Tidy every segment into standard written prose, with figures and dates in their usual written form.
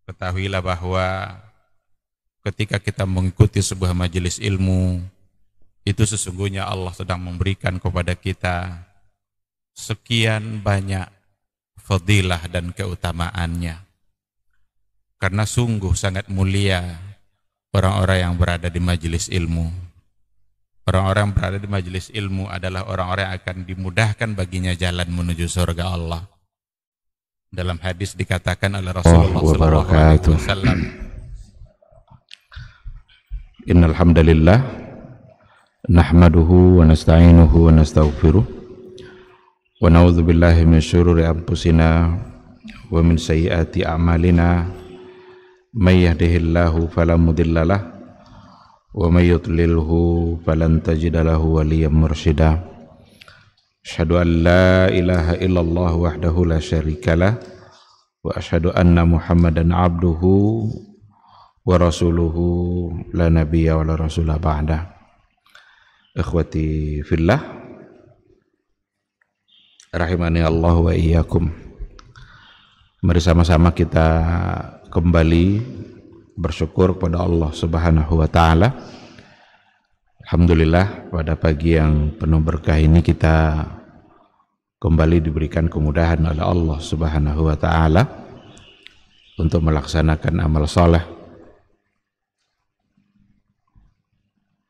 Ketahuilah bahwa ketika kita mengikuti sebuah majelis ilmu, itu sesungguhnya Allah sedang memberikan kepada kita sekian banyak fadilah dan keutamaannya. Karena sungguh sangat mulia orang-orang yang berada di majelis ilmu. Orang-orang yang berada di majelis ilmu adalah orang-orang yang akan dimudahkan baginya jalan menuju surga Allah. Dalam hadis dikatakan oleh Rasulullah SAW, Innal hamdalillah nahmaduhu wa nasta'inuhu wa nastaghfiruh wa na'udzu billahi min syururi anfusina wa min sayyiati a'malina may yahdihillahu fala mudhillalah wa may yudlilhu falan tajida lahu waliyyan mursyida. Asyhadu an la ilaha illallah wahdahu la syarikalah wa asyhadu anna Muhammadan abduhu wa rasuluhu la nabiyya wa la rasula ba'da. Ikhwati fillah rahimani Allah wa iyyakum. Mari sama-sama kita kembali bersyukur kepada Allah Subhanahu wa taala. Alhamdulillah, pada pagi yang penuh berkah ini kita kembali diberikan kemudahan oleh Allah Subhanahu wa taala untuk melaksanakan amal saleh.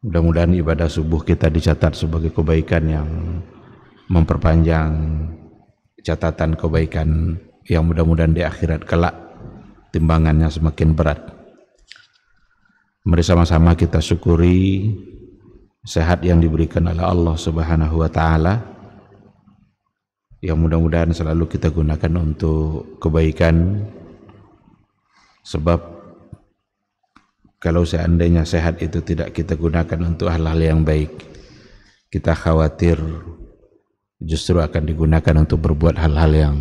Mudah-mudahan ibadah subuh kita dicatat sebagai kebaikan yang memperpanjang catatan kebaikan yang mudah-mudahan di akhirat kelak timbangannya semakin berat. Mari sama-sama kita syukuri sehat yang diberikan oleh Allah Subhanahu wa taala, yang mudah-mudahan selalu kita gunakan untuk kebaikan, sebab kalau seandainya sehat itu tidak kita gunakan untuk hal-hal yang baik, kita khawatir justru akan digunakan untuk berbuat hal-hal yang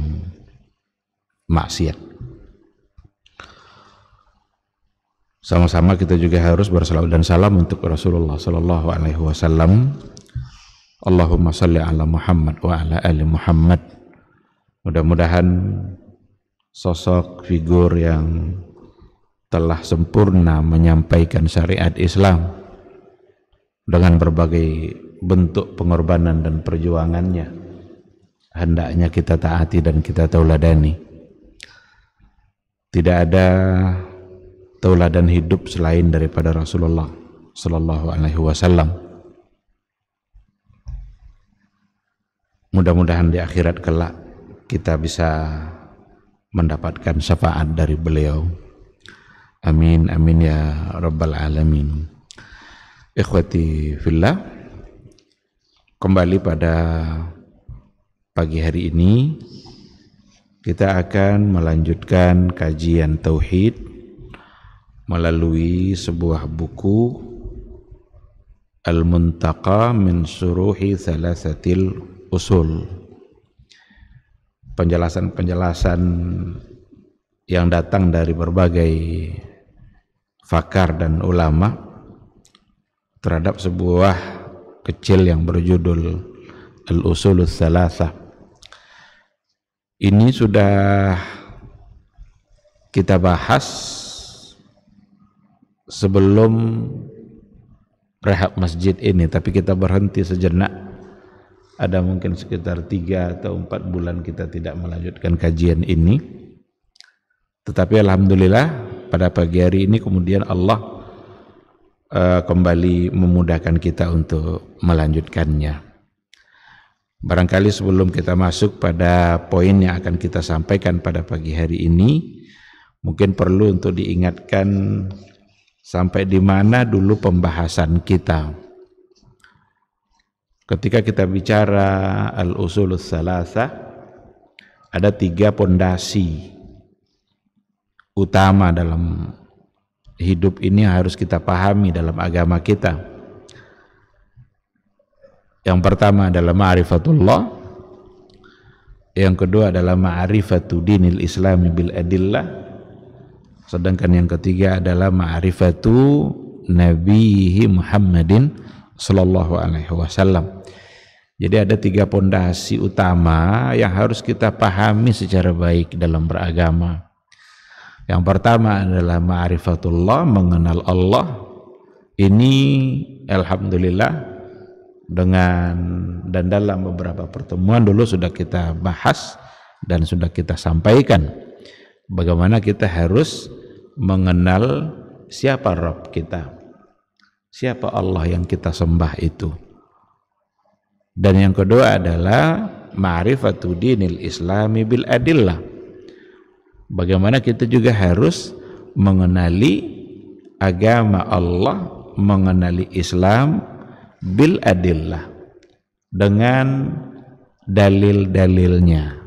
maksiat. Sama-sama kita juga harus bersalawat dan salam untuk Rasulullah sallallahu alaihi wasallam. Allahumma shalli ala Muhammad wa ala ali Muhammad. Mudah-mudahan sosok figur yang telah sempurna menyampaikan syariat Islam dengan berbagai bentuk pengorbanan dan perjuangannya hendaknya kita taati dan kita tauladani. Tidak ada tauladan hidup selain daripada Rasulullah sallallahu alaihi wasallam. Mudah-mudahan di akhirat kelak kita bisa mendapatkan syafaat dari beliau. Amin amin ya rabbal alamin. Ikhwati fillah, kembali pada pagi hari ini kita akan melanjutkan kajian tauhid melalui sebuah buku Al-Muntaqa min Syuruhi Thalathatil Usul. Penjelasan-penjelasan yang datang dari berbagai pakar dan ulama terhadap sebuah kecil yang berjudul Al-Usulul Thalathah. Ini sudah kita bahas sebelum rehab masjid ini, tapi kita berhenti sejenak. Ada mungkin sekitar 3 atau 4 bulan kita tidak melanjutkan kajian ini. Tetapi alhamdulillah pada pagi hari ini kemudian Allah kembali memudahkan kita untuk melanjutkannya. Barangkali sebelum kita masuk pada poin yang akan kita sampaikan pada pagi hari ini, mungkin perlu untuk diingatkan sampai di mana dulu pembahasan kita. Ketika kita bicara al-usulul tsalatsa, ada 3 pondasi utama dalam hidup ini yang harus kita pahami dalam agama kita. Yang pertama adalah ma'rifatullah, yang kedua adalah ma'rifatu dinil islami bil adillah, sedangkan yang ketiga adalah ma'rifatu nabihi Muhammadin sallallahu alaihi wasallam. Jadi ada 3 pondasi utama yang harus kita pahami secara baik dalam beragama. Yang pertama adalah ma'rifatullah, mengenal Allah. Ini alhamdulillah dan dalam beberapa pertemuan dulu sudah kita bahas dan sudah kita sampaikan bagaimana kita harus mengenal siapa Rabb kita, siapa Allah yang kita sembah itu. Dan yang kedua adalah ma'rifatu dinil islami bil adillah, bagaimana kita juga harus mengenali agama Allah, mengenali Islam bil adillah, dengan dalil-dalilnya.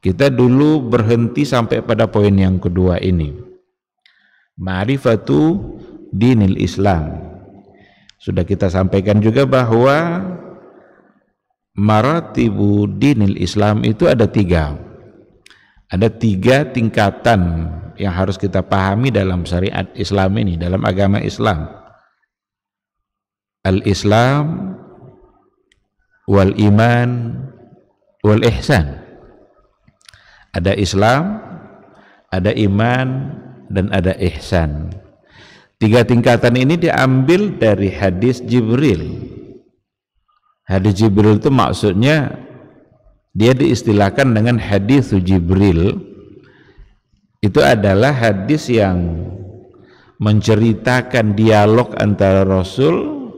Kita dulu berhenti sampai pada poin yang kedua ini, ma'rifatu dinil Islam. Sudah kita sampaikan juga bahwa maratibu dinil Islam itu ada tiga. Ada tiga tingkatan yang harus kita pahami dalam syariat Islam ini, dalam agama Islam. Al-Islam wal iman wal ihsan. Ada Islam, ada iman, dan ada ihsan. Tiga tingkatan ini diambil dari hadis Jibril. Hadis Jibril itu maksudnya dia diistilahkan dengan hadis Jibril. Itu adalah hadis yang menceritakan dialog antara Rasul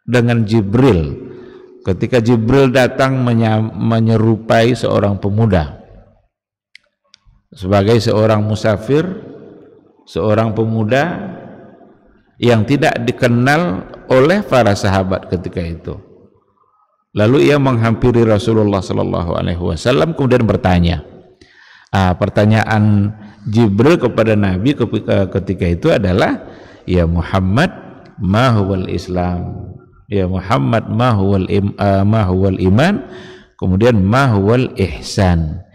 dengan Jibril ketika Jibril datang menyerupai seorang pemuda sebagai seorang musafir, seorang pemuda yang tidak dikenal oleh para sahabat ketika itu. Lalu ia menghampiri Rasulullah Sallallahu Alaihi Wasallam kemudian bertanya. Pertanyaan Jibril kepada Nabi ketika itu adalah, ya Muhammad, ma huwal Islam? Ya Muhammad, ma huwal iman? Kemudian ma huwal ihsan?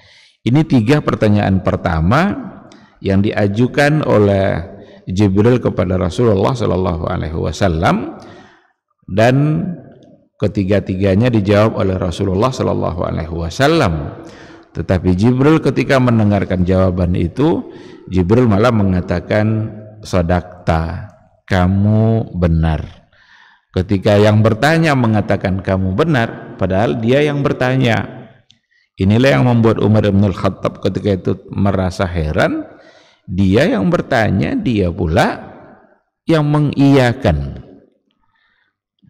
Ini tiga pertanyaan pertama yang diajukan oleh Jibril kepada Rasulullah Sallallahu Alaihi Wasallam, dan ketiga-tiganya dijawab oleh Rasulullah Sallallahu Alaihi Wasallam. Tetapi Jibril ketika mendengarkan jawaban itu, Jibril malah mengatakan, sadaqta, kamu benar. Ketika yang bertanya mengatakan kamu benar, padahal dia yang bertanya. Inilah yang membuat Umar bin Khattab ketika itu merasa heran. Dia yang bertanya, dia pula yang mengiyakan.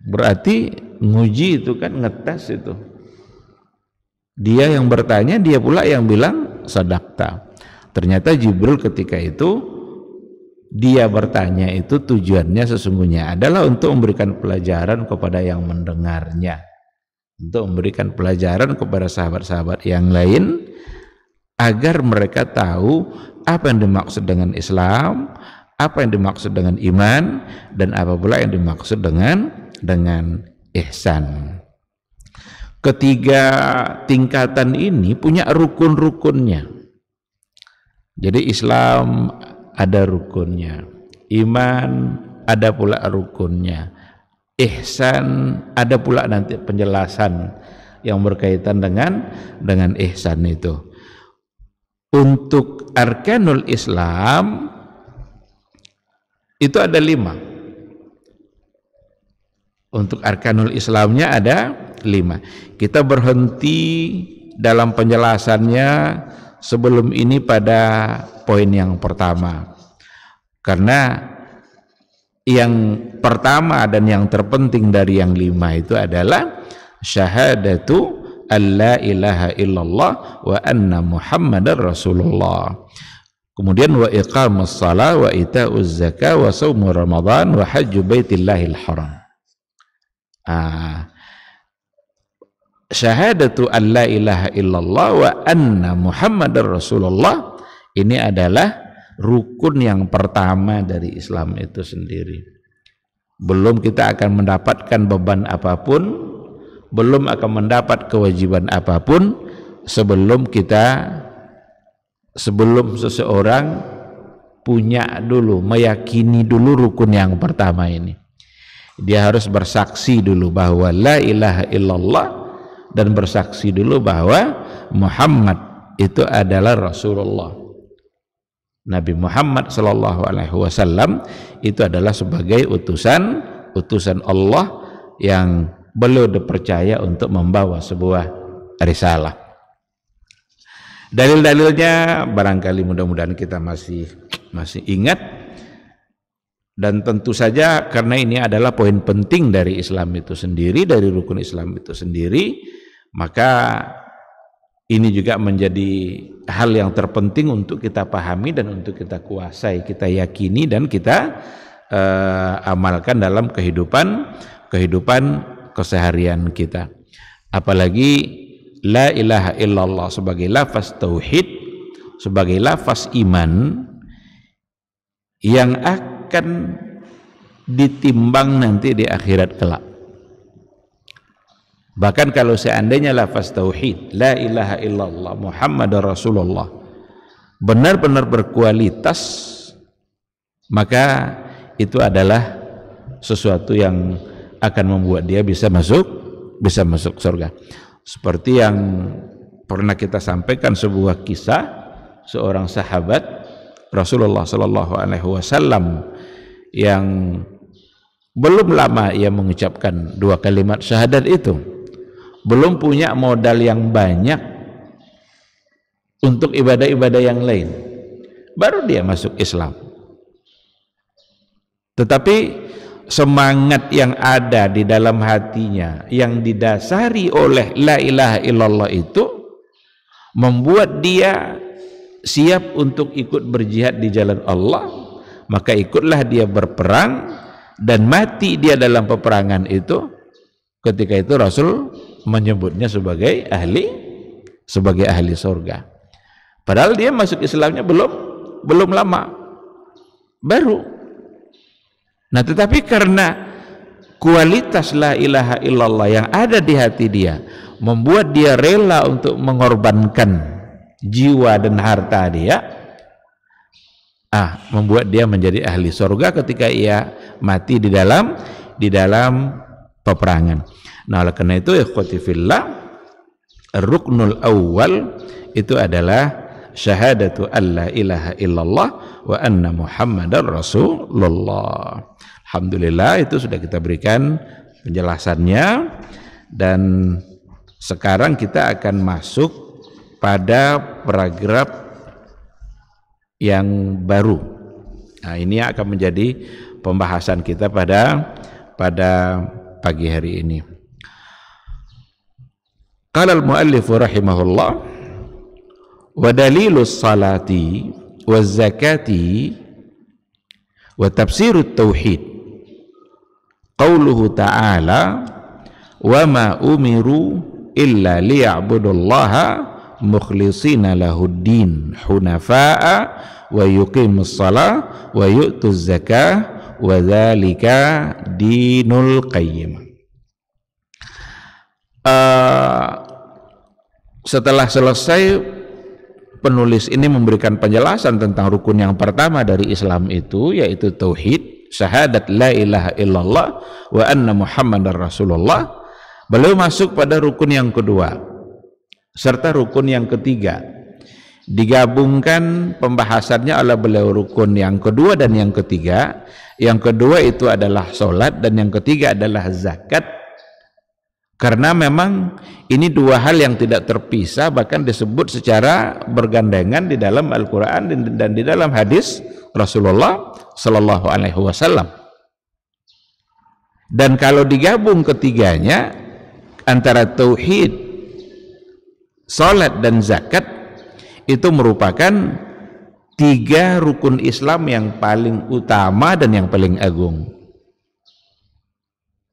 Berarti nguji itu kan ngetes itu. Dia yang bertanya, dia pula yang bilang sadaqta. Ternyata Jibril ketika itu dia bertanya itu tujuannya sesungguhnya adalah untuk memberikan pelajaran kepada yang mendengarnya, untuk memberikan pelajaran kepada sahabat-sahabat yang lain agar mereka tahu apa yang dimaksud dengan Islam, apa yang dimaksud dengan iman, dan apa pula yang dimaksud dengan ihsan. Ketiga tingkatan ini punya rukun-rukunnya. Jadi Islam ada rukunnya, iman ada pula rukunnya, ihsan ada pula nanti penjelasan yang berkaitan dengan ihsan itu. Untuk arkanul Islam itu ada 5. Untuk arkanul Islamnya ada 5. Kita berhenti dalam penjelasannya sebelum ini pada poin yang pertama, karena yang pertama dan yang terpenting dari yang 5 itu adalah syahadatu alla ilaha illallah wa anna muhammadar rasulullah. Kemudian wa iqamus shalah wa ita'uz zakah wa shaum ramadan wa hajju baitillahil haram. Syahadatu alla ilaha illallah wa anna muhammadar rasulullah, ini adalah rukun yang pertama dari Islam itu sendiri. Belum kita akan mendapatkan beban apapun, belum akan mendapat kewajiban apapun sebelum seseorang punya dulu, meyakini dulu rukun yang pertama ini. Dia harus bersaksi dulu bahwa la ilaha illallah dan bersaksi dulu bahwa Muhammad itu adalah Rasulullah. Nabi Muhammad sallallahu alaihi wasallam itu adalah sebagai utusan Allah yang beliau dipercaya untuk membawa sebuah risalah. Dalil-dalilnya barangkali mudah-mudahan kita masih ingat, dan tentu saja karena ini adalah poin penting dari Islam itu sendiri, dari rukun Islam itu sendiri, maka ini juga menjadi hal yang terpenting untuk kita pahami dan untuk kita kuasai, kita yakini dan kita amalkan dalam kehidupan keseharian kita. Apalagi la ilaha illallah sebagai lafaz tauhid, sebagai lafaz iman yang akan ditimbang nanti di akhirat kelak. Bahkan kalau seandainya lafaz tauhid la ilaha illallah Muhammadar Rasulullah benar-benar berkualitas, maka itu adalah sesuatu yang akan membuat dia bisa masuk surga. Seperti yang pernah kita sampaikan sebuah kisah seorang sahabat Rasulullah sallallahu alaihi wasallam yang belum lama ia mengucapkan dua kalimat syahadat itu, belum punya modal yang banyak untuk ibadah-ibadah yang lain, baru dia masuk Islam. Tetapi semangat yang ada di dalam hatinya yang didasari oleh la ilaha illallah itu membuat dia siap untuk ikut berjihad di jalan Allah. Maka ikutlah dia berperang dan mati dia dalam peperangan itu. Ketika itu Rasul menyebutnya sebagai ahli surga. Padahal dia masuk Islamnya belum lama, baru. Nah, tetapi karena kualitas la ilaha illallah yang ada di hati dia membuat dia rela untuk mengorbankan jiwa dan harta dia, membuat dia menjadi ahli surga ketika ia mati di dalam peperangan. Nah, oleh karena itu ikhwati fillah, ruknul awal itu adalah syahadatu alla ilaha illallah wa anna muhammadar rasulullah. Alhamdulillah itu sudah kita berikan penjelasannya, dan sekarang kita akan masuk pada paragraf yang baru. Nah, ini akan menjadi pembahasan kita pada pagi hari ini. Qala al-muallif rahimahullah wa dalilus salati waz zakati wa tafsirut tauhid qauluhu ta'ala wa ma umiru illa liya'budullaha mukhlishina lahuddin hunafa'a wa yuqimus shalah wa yu'tuz zakah wa dzalika dinul qayyim. Setelah selesai penulis ini memberikan penjelasan tentang rukun yang pertama dari Islam itu, yaitu tauhid, syahadat la ilaha illallah wa anna muhammadar rasulullah. Beliau masuk pada rukun yang kedua serta rukun yang ketiga. Digabungkan pembahasannya oleh beliau rukun yang kedua dan yang ketiga. Yang kedua itu adalah sholat dan yang ketiga adalah zakat. Karena memang ini dua hal yang tidak terpisah, bahkan disebut secara bergandengan di dalam Al-Quran dan di dalam hadis Rasulullah Sallallahu Alaihi Wasallam. Dan kalau digabung ketiganya, antara tauhid, salat dan zakat, itu merupakan tiga rukun Islam yang paling utama dan yang paling agung.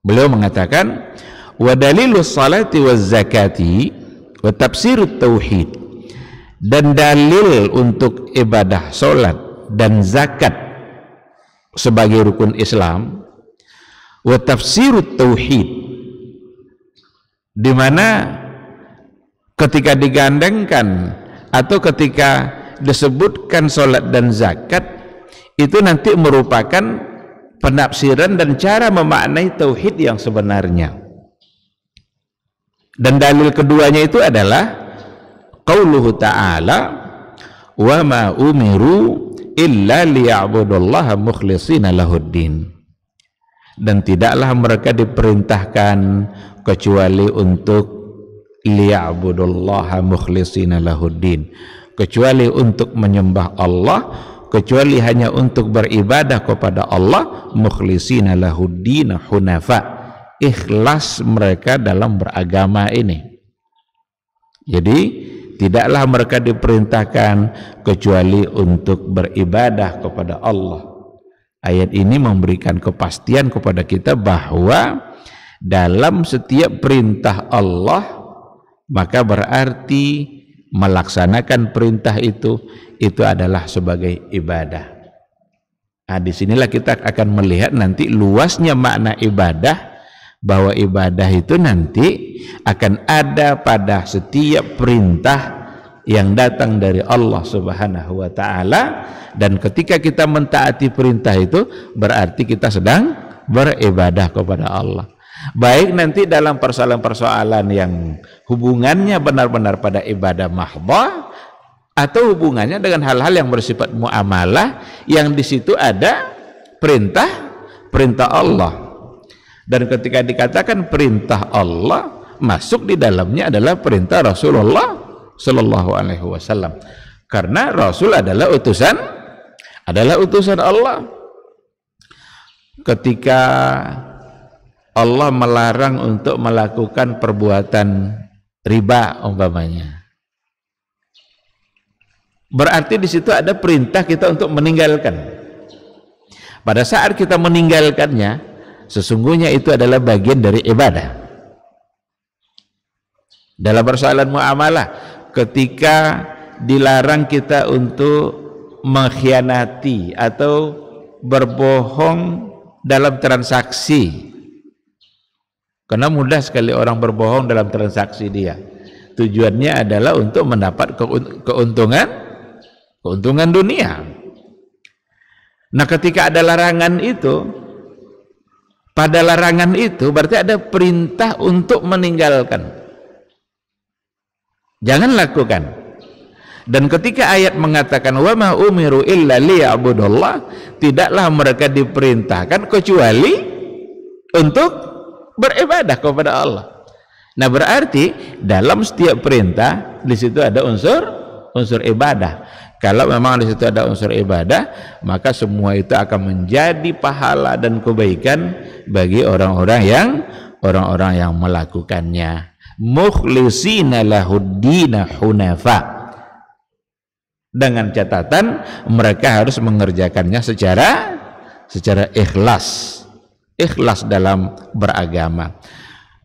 Beliau mengatakan wa dalilus salati waz zakati wa tafsirut tauhid, dan dalil untuk ibadah salat dan zakat sebagai rukun Islam, wa tafsirut tauhid, di mana ketika digandengkan atau ketika disebutkan salat dan zakat itu nanti merupakan penafsiran dan cara memaknai tauhid yang sebenarnya. Dan dalil keduanya itu adalah qauluhu ta'ala wa ma umiru illa liya'budullaha mukhlishina lahuddin, dan tidaklah mereka diperintahkan kecuali untuk liya'budullaha mukhlishina lahuddin, kecuali untuk menyembah Allah, kecuali hanya untuk beribadah kepada Allah, mukhlishina lahuddin hunafa, ikhlas mereka dalam beragama ini. Jadi tidaklah mereka diperintahkan kecuali untuk beribadah kepada Allah. Ayat ini memberikan kepastian kepada kita bahwa dalam setiap perintah Allah, maka berarti melaksanakan perintah itu adalah sebagai ibadah. Nah, disinilah kita akan melihat nanti luasnya makna ibadah, bahwa ibadah itu nanti akan ada pada setiap perintah yang datang dari Allah Subhanahu wa ta'ala, dan ketika kita mentaati perintah itu berarti kita sedang beribadah kepada Allah. Baik nanti dalam persoalan-persoalan yang hubungannya benar-benar pada ibadah mahdhah, atau hubungannya dengan hal-hal yang bersifat muamalah yang di situ ada perintah Allah. Dan ketika dikatakan perintah Allah, masuk di dalamnya adalah perintah Rasulullah Sallallahu Alaihi Wasallam, karena Rasul adalah utusan Allah. Ketika Allah melarang untuk melakukan perbuatan riba umpamanya, berarti di situ ada perintah kita untuk meninggalkan. Pada saat kita meninggalkannya, sesungguhnya itu adalah bagian dari ibadah. Dalam persoalan muamalah, ketika dilarang kita untuk mengkhianati atau berbohong dalam transaksi, karena mudah sekali orang berbohong dalam transaksi dia. Tujuannya adalah untuk mendapat keuntungan dunia. Nah, ketika ada larangan itu, pada larangan itu berarti ada perintah untuk meninggalkan. Jangan lakukan. Dan ketika ayat mengatakan wa ma umiru illa liya'budullah, tidaklah mereka diperintahkan kecuali untuk beribadah kepada Allah. Nah, berarti dalam setiap perintah di situ ada unsur ibadah. Kalau memang di situ ada unsur ibadah, maka semua itu akan menjadi pahala dan kebaikan bagi orang-orang yang melakukannya. Mukhlishina lahuddina hunafa, dengan catatan mereka harus mengerjakannya secara ikhlas dalam beragama.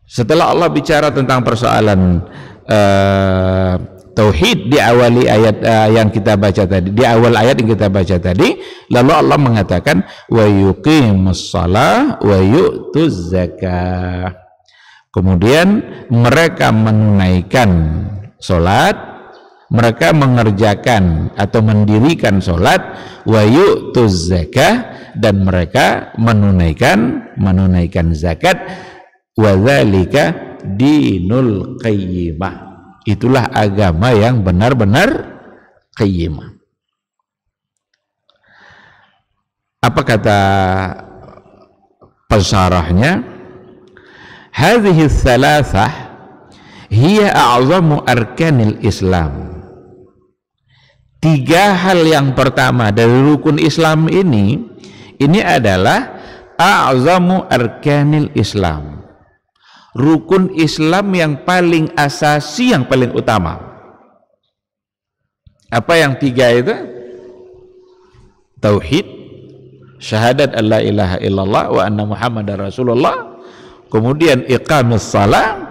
Setelah Allah bicara tentang persoalan tauhid di awali ayat yang kita baca tadi, di awal ayat yang kita baca tadi, lalu Allah mengatakan wa yuqimus shalah wa yu'tuz zakah. Kemudian mereka menunaikan sholat, mereka mengerjakan atau mendirikan sholat, wa yu'tuz zakah, dan mereka menunaikan zakat, wa dzalika dinul qayyimah. Itulah agama yang benar-benar qayyimah. Apa kata pensyarahnya? Hadhihi thalathah hiya a'zamu arkanil Islam. Tiga hal yang pertama dari rukun Islam ini adalah a'zamu arkanil Islam. Rukun Islam yang paling asasi, yang paling utama. Apa yang tiga itu? Tauhid, syahadat alla ilaha illallah wa anna muhammadar rasulullah, kemudian iqamus shalah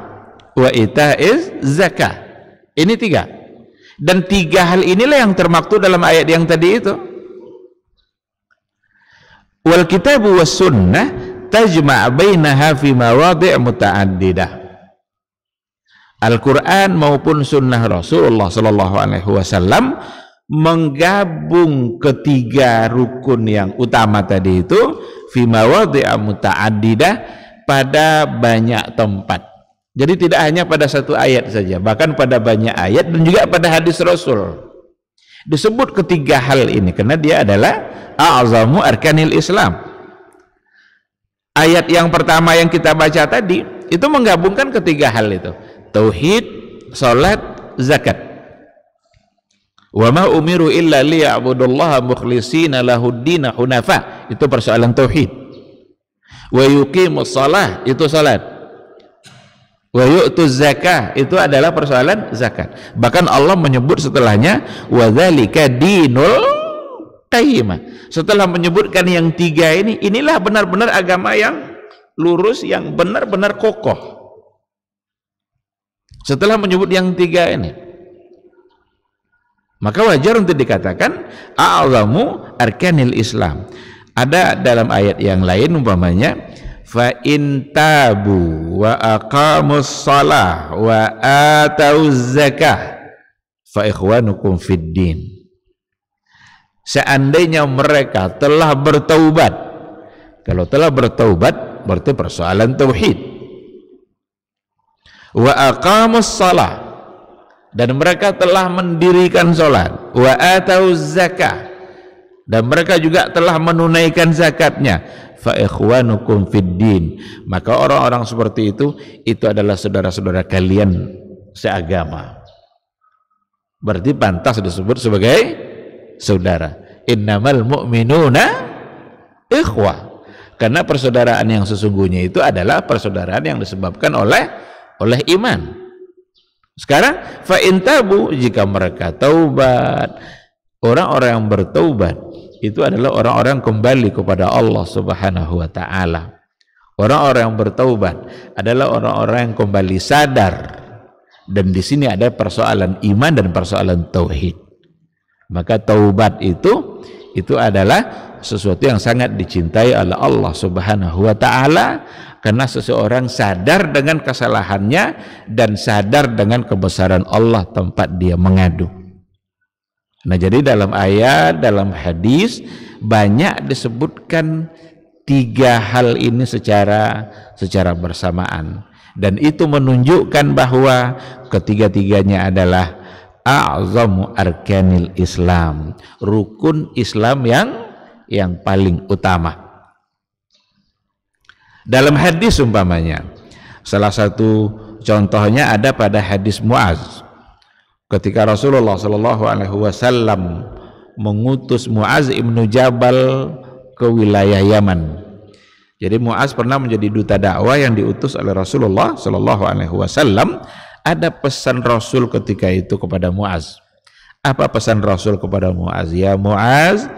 wa ita'iz zakah. Ini tiga. Dan tiga hal inilah yang termaktub dalam ayat yang tadi itu. Wal kitabu was sunnah tajma' bainaha fi mawadhi' muta'addidah. Al-Quran maupun sunnah Rasulullah sallallahu alaihi wasallam menggabung ketiga rukun yang utama tadi itu fi mawadhi' muta'addidah pada banyak tempat. Jadi tidak hanya pada satu ayat saja, bahkan pada banyak ayat dan juga pada hadis Rasul disebut ketiga hal ini karena dia adalah a'zamu arkanil Islam. Ayat yang pertama yang kita baca tadi itu menggabungkan ketiga hal itu, tauhid, salat, zakat. Wa ma umiru illa liya'budullaha mukhlishina lahuddin hunafa, itu persoalan tauhid. Wa yuqimus shalah, itu salat. Wa yu'tuz zakah, itu adalah persoalan zakat. Bahkan Allah menyebut setelahnya wa dzalika dinul qayyimah. Setelah menyebutkan yang tiga ini, inilah benar-benar agama yang lurus, yang benar-benar kokoh. Setelah menyebut yang tiga ini, maka wajar untuk dikatakan a'zamu arkanil Islam. Ada dalam ayat yang lain umpamanya fa in tabu wa aqamus shalah wa atauz zakah fa ikhwanukum fid din. Seandainya mereka telah bertaubat, kalau telah bertaubat berarti persoalan tauhid, wa aqamus shalah, dan mereka telah mendirikan salat, wa atauz zakah, dan mereka juga telah menunaikan zakatnya, fa ikhwanukum fid din, maka orang-orang seperti itu adalah saudara-saudara kalian seagama. Berarti pantas disebut sebagai saudara. Innamal mu'minuna ikhwah, karena persaudaraan yang sesungguhnya itu adalah persaudaraan yang disebabkan oleh iman. Sekarang fa in tabu, jika mereka taubat, orang-orang yang bertaubat itu adalah orang-orang kembali kepada Allah Subhanahu wa taala. Orang-orang yang bertaubat adalah orang-orang yang kembali sadar, dan di sini ada persoalan iman dan persoalan tauhid. Maka taubat itu adalah sesuatu yang sangat dicintai oleh Allah Subhanahu wa taala, karena seseorang sadar dengan kesalahannya dan sadar dengan kebesaran Allah tempat dia mengadu. Nah, jadi dalam ayat, dalam hadis banyak disebutkan tiga hal ini secara bersamaan, dan itu menunjukkan bahwa ketiga-tiganya adalah a'zamu arkanil Islam, rukun Islam yang paling utama. Dalam hadis umpamanya, salah satu contohnya ada pada hadis Muaz, ketika Rasulullah Shallallahu Alaihi Wasallam mengutus Muaz ibnu Jabal ke wilayah Yaman. Jadi Muaz pernah menjadi duta dakwah yang diutus oleh Rasulullah Shallallahu Alaihi Wasallam. Ada pesan Rasul ketika itu kepada Muaz. Apa pesan Rasul kepada Muaz? Ya Muaz,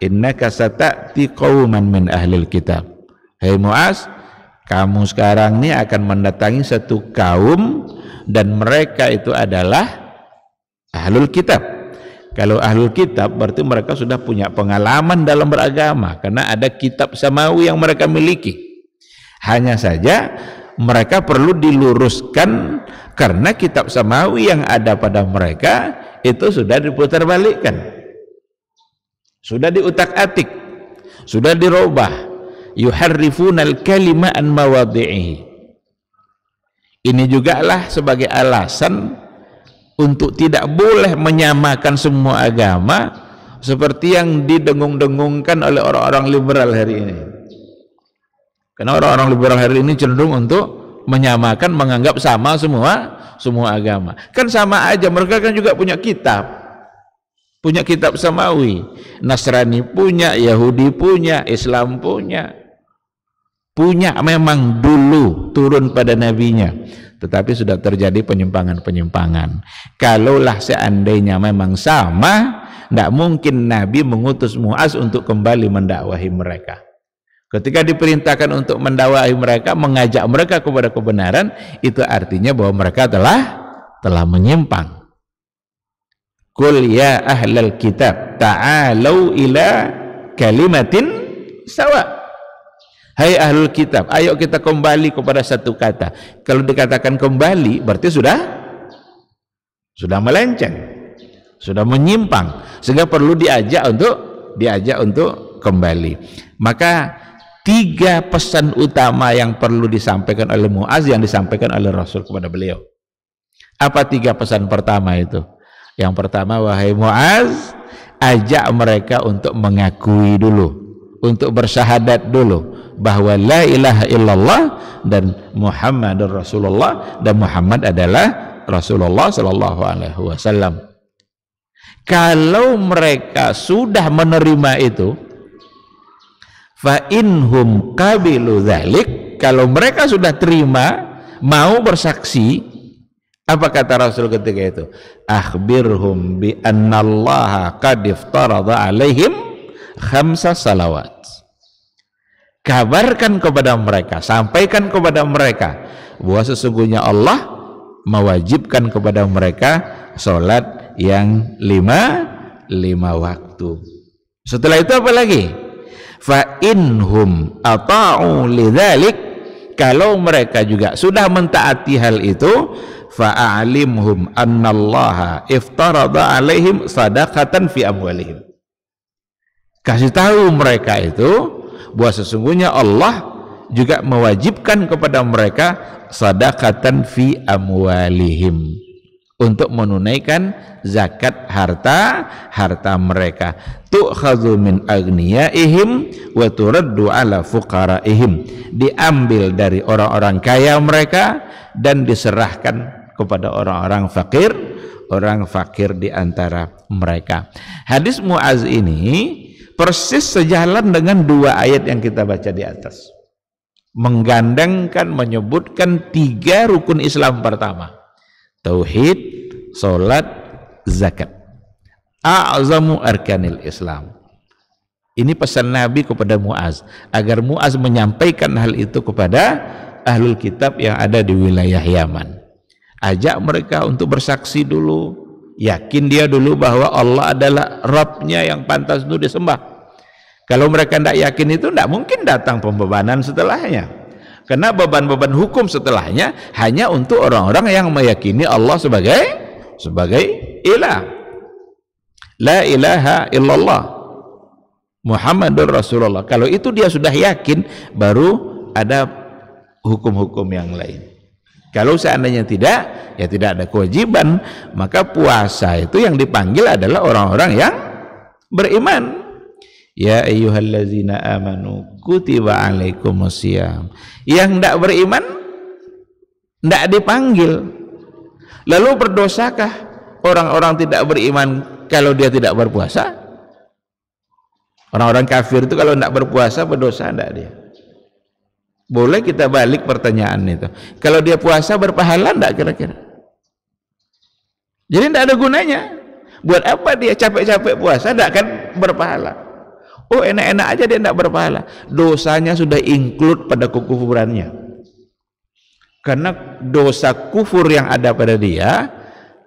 innaka sata'ti qauman min ahlil kitab. Hei Muaz, kamu sekarang ini akan mendatangi satu kaum dan mereka itu adalah ahlul kitab. Kalau ahlul kitab berarti mereka sudah punya pengalaman dalam beragama, karena ada kitab samawi yang mereka miliki. Hanya saja mereka perlu diluruskan, karena kitab samawi yang ada pada mereka itu sudah diputarbalikkan, sudah diutak-atik, sudah dirubah. Yuharrifunal kalima an mawadhi'ihi. Ini juga lah sebagai alasan untuk tidak boleh menyamakan semua agama seperti yang didengung-dengungkan oleh orang-orang liberal hari ini. Karena orang-orang liberal hari ini cenderung untuk menyamakan, menganggap sama semua agama. Kan sama aja, mereka kan juga punya kitab samawi. Nasrani punya, Yahudi punya, Islam punya memang dulu turun pada nabinya, tetapi sudah terjadi penyimpangan-penyimpangan. Kalaulah seandainya memang sama, tidak mungkin Nabi mengutus Muaz untuk kembali mendakwahi mereka. Ketika diperintahkan untuk mendakwahi mereka, mengajak mereka kepada kebenaran, itu artinya bahwa mereka telah menyimpang. Qul ya ahlal kitab ta'alau ila kalimatin sawa. Hai ahlul kitab, ayo kita kembali kepada satu kata. Kalau dikatakan kembali berarti sudah melenceng, sudah menyimpang, sehingga perlu diajak untuk kembali. Maka 3 pesan utama yang perlu disampaikan oleh Muaz yang disampaikan oleh Rasul kepada beliau. Apa 3 pesan pertama itu? Yang pertama, wahai Muaz, ajak mereka untuk mengakui dulu, untuk bersyahadat dulu bahwa la ilaha illallah dan Muhammadur Rasulullah, dan Muhammad adalah Rasulullah sallallahu alaihi wasallam. Kalau mereka sudah menerima itu, fa inhum qabilu dzalik, kalau mereka sudah terima, mau bersaksi, apa kata Rasul ketika itu? Akhbirhum bi annallaha qad iftarada alaihim 5 salawat. Kabarkan kepada mereka, sampaikan kepada mereka bahwa sesungguhnya Allah mewajibkan kepada mereka salat yang 5 waktu. Setelah itu apa lagi? Fa inhum ata'u lidzalik, kalau mereka juga sudah mentaati hal itu, fa'alimhum annallaha iftarada alaihim sadaqatan fi amwalihim. Kasih tahu mereka itu bahwa sesungguhnya Allah juga mewajibkan kepada mereka sadaqatan fi amwalihim, untuk menunaikan zakat harta mereka. Tu'khadhu min aghniyaihim wa turaddu ala fuqaraihim, diambil dari orang-orang kaya mereka dan diserahkan kepada orang-orang fakir di antara mereka. Hadis Muaz ini persis sejalan dengan 2 ayat yang kita baca di atas, menggandengkan, menyebutkan 3 rukun Islam pertama: tauhid, salat, zakat, a'zamu arkanil Islam. Ini pesan Nabi kepada Muaz, agar Muaz menyampaikan hal itu kepada ahlul kitab yang ada di wilayah Yaman. Ajak mereka untuk bersaksi dulu, yakin dia dulu bahwa Allah adalah Rabbnya yang pantas untuk disembah. Kalau mereka tidak yakin itu, tidak mungkin datang pembebanan setelahnya, karena beban-beban hukum setelahnya hanya untuk orang-orang yang meyakini Allah sebagai ilah. La ilaha illallah Muhammadur Rasulullah. Kalau itu dia sudah yakin, baru ada hukum-hukum yang lain. Kalau seandainya tidak, ya tidak ada kewajiban. Maka puasa itu yang dipanggil adalah orang-orang yang beriman. Ya ayyuhallazina amanu kutiba alaikumusiyam. Yang tidak beriman tidak dipanggil. Lalu berdosakah orang-orang tidak beriman kalau dia tidak berpuasa? Orang-orang kafir itu kalau tidak berpuasa berdosa tidak dia? Boleh kita balik pertanyaan itu. Kalau dia puasa berpahala tidak kira-kira? Jadi tidak ada gunanya. Buat apa dia capek-capek puasa tidak akan berpahala? Oh, enak-enak aja dia tidak berpahala. Dosanya sudah include pada kekufurannya. Karena dosa kufur yang ada pada dia